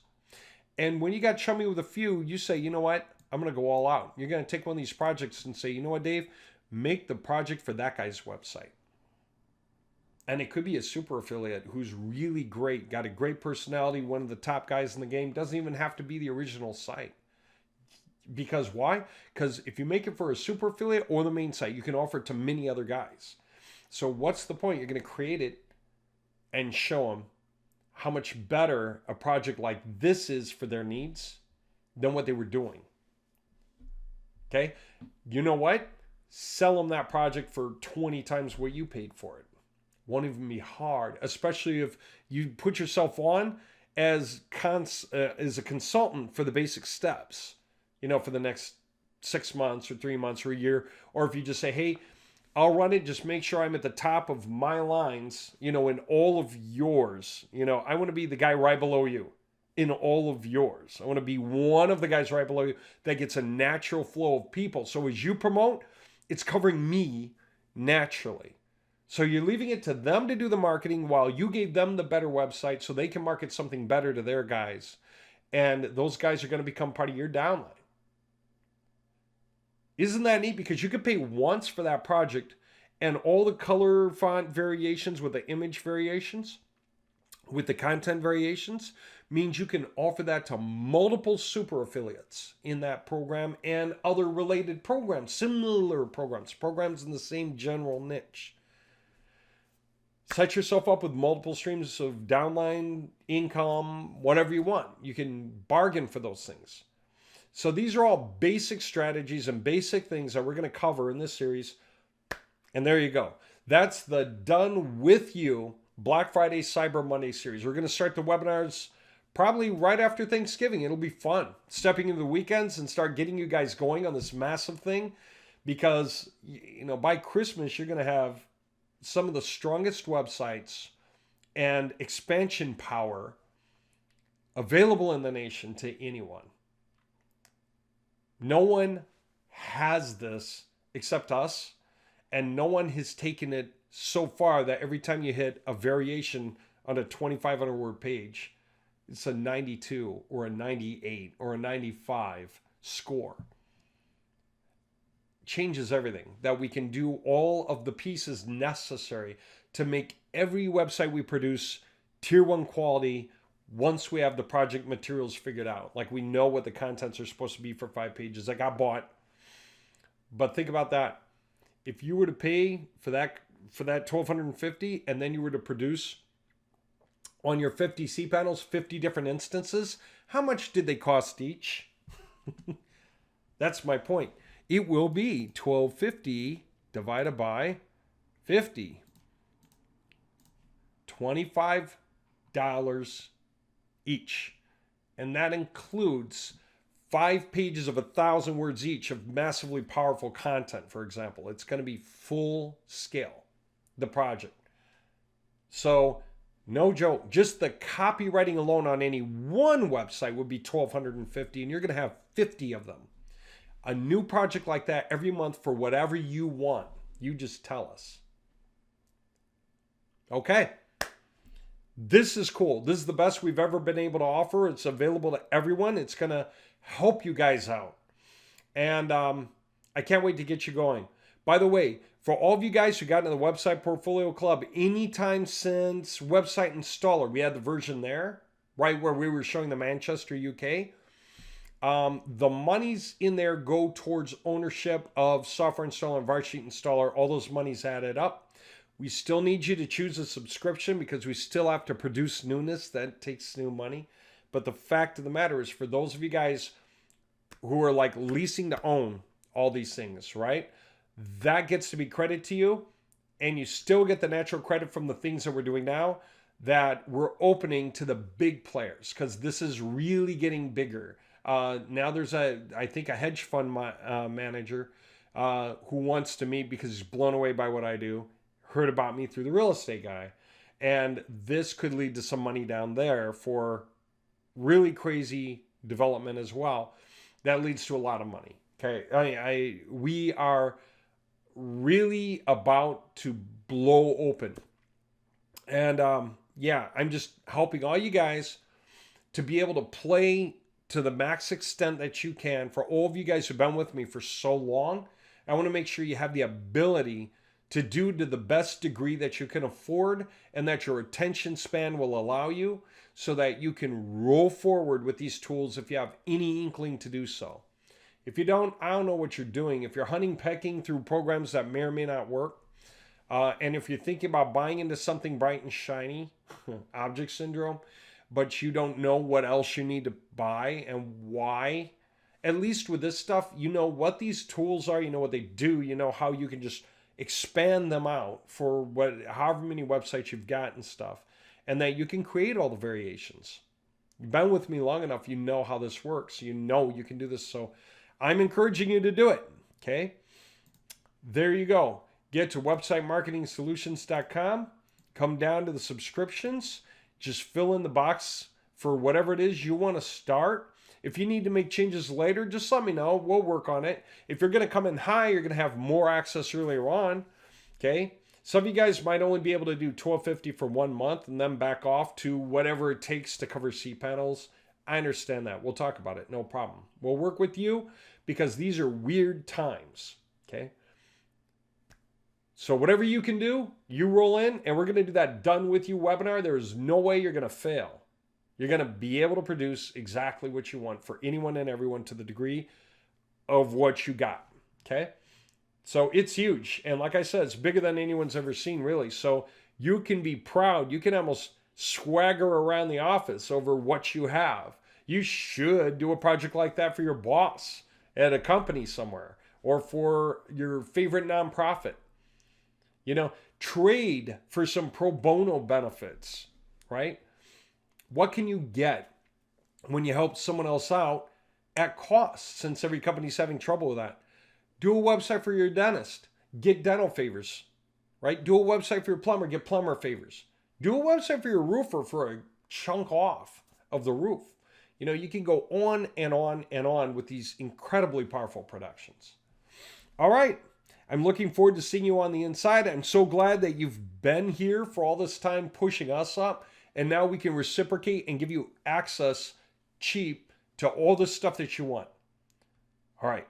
Speaker 1: And when you got chummy with a few, you say, you know what? I'm going to go all out. You're going to take one of these projects and say, you know what, Dave? Make the project for that guy's website. And it could be a super affiliate who's really great, got a great personality, one of the top guys in the game. Doesn't even have to be the original site. Because why? Because if you make it for a super affiliate or the main site, you can offer it to many other guys. So what's the point? You're going to create it and show them how much better a project like this is for their needs than what they were doing. Okay? You know what? Sell them that project for 20 times what you paid for it. Won't even be hard, especially if you put yourself on as a consultant for the basic steps, for the next 6 months or 3 months or a year. Or if you just say, hey, I'll run it, just make sure I'm at the top of my lines, in all of yours. I want to be the guy right below you in all of yours. I want to be one of the guys right below you that gets a natural flow of people. So as you promote, it's covering me naturally. So you're leaving it to them to do the marketing while you gave them the better website so they can market something better to their guys. And those guys are going to become part of your downline. Isn't that neat? Because you could pay once for that project and all the color font variations with the image variations, with the content variations, means you can offer that to multiple super affiliates in that program and other related programs, similar programs in the same general niche. Set yourself up with multiple streams of downline, income, whatever you want. You can bargain for those things. So these are all basic strategies and basic things that we're going to cover in this series. And there you go. That's the Done With You Black Friday Cyber Monday series. We're going to start the webinars probably right after Thanksgiving. It'll be fun. Stepping into the weekends and start getting you guys going on this massive thing. Because, by Christmas, you're going to have some of the strongest websites and expansion power available in the nation to anyone. No one has this except us, and no one has taken it so far that every time you hit a variation on a 2,500 word page, it's a 92 or a 98 or a 95 score. Changes everything, that we can do all of the pieces necessary to make every website we produce tier 1 quality once we have the project materials figured out. Like we know what the contents are supposed to be for 5 pages that got bought. But think about that. If you were to pay for that $1,250 and then you were to produce on your 50 cPanels 50 different instances, how much did they cost each? That's my point. It will be $1,250 divided by 50. $25 each. And that includes 5 pages of 1,000 words each of massively powerful content, for example. It's going to be full scale, the project. So, no joke. Just the copywriting alone on any one website would be $1,250, and you're going to have 50 of them. A new project like that every month for whatever you want. You just tell us. Okay. This is cool. This is the best we've ever been able to offer. It's available to everyone. It's going to help you guys out. And I can't wait to get you going. By the way, for all of you guys who got into the Website Portfolio Club, anytime since Website Installer, we had the version there, right where we were showing the Manchester, UK. The monies in there go towards ownership of Software Installer and Var Sheet Installer. All those monies added up. We still need you to choose a subscription because we still have to produce newness. That takes new money. But the fact of the matter is, for those of you guys who are like leasing to own all these things, right? That gets to be credit to you. And you still get the natural credit from the things that we're doing now that we're opening to the big players, because this is really getting bigger. Now there's I think a hedge fund manager who wants to meet because he's blown away by what I do. Heard about me through the real estate guy. And this could lead to some money down there for really crazy development as well. That leads to a lot of money. Okay. We are really about to blow open. And I'm just helping all you guys to be able to play to the max extent that you can. For all of you guys who've been with me for so long, I want to make sure you have the ability to do to the best degree that you can afford and that your attention span will allow you, so that you can roll forward with these tools if you have any inkling to do so. If you don't, I don't know what you're doing. If you're hunting, pecking through programs that may or may not work, and if you're thinking about buying into something bright and shiny, object syndrome, but you don't know what else you need to buy and why, at least with this stuff, you know what these tools are, you know what they do, you know how you can just expand them out for however many websites you've got and stuff, and that you can create all the variations. You've been with me long enough, you know how this works. You know you can do this, so I'm encouraging you to do it, okay? There you go. Get to websitemarketingsolutions.com, come down to the subscriptions, just fill in the box for whatever it is you want to start. If you need to make changes later, just let me know. We'll work on it. If you're going to come in high, you're going to have more access earlier on, okay? Some of you guys might only be able to do $12.50 for 1 month and then back off to whatever it takes to cover cPanels. I understand that. We'll talk about it. No problem. We'll work with you because these are weird times, okay? So whatever you can do, you roll in, and we're going to do that done with you webinar. There is no way you're going to fail. You're going to be able to produce exactly what you want for anyone and everyone to the degree of what you got, okay? So it's huge. And like I said, it's bigger than anyone's ever seen, really. So you can be proud. You can almost swagger around the office over what you have. You should do a project like that for your boss at a company somewhere or for your favorite nonprofit. You know, trade for some pro bono benefits, right? What can you get when you help someone else out at cost, since every company's having trouble with that? Do a website for your dentist, get dental favors, right? Do a website for your plumber, get plumber favors. Do a website for your roofer for a chunk off of the roof. You know, you can go on and on and on with these incredibly powerful productions. All right. I'm looking forward to seeing you on the inside. I'm so glad that you've been here for all this time pushing us up. And now we can reciprocate and give you access cheap to all the stuff that you want. All right.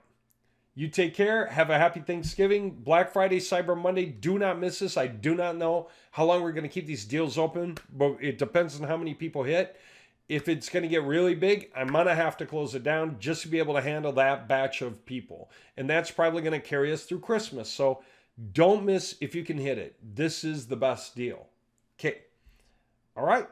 Speaker 1: You take care. Have a happy Thanksgiving. Black Friday, Cyber Monday. Do not miss this. I do not know how long we're going to keep these deals open, but it depends on how many people hit. If it's going to get really big, I'm going to have to close it down just to be able to handle that batch of people. And that's probably going to carry us through Christmas. So don't miss if you can hit it. This is the best deal. Okay. All right.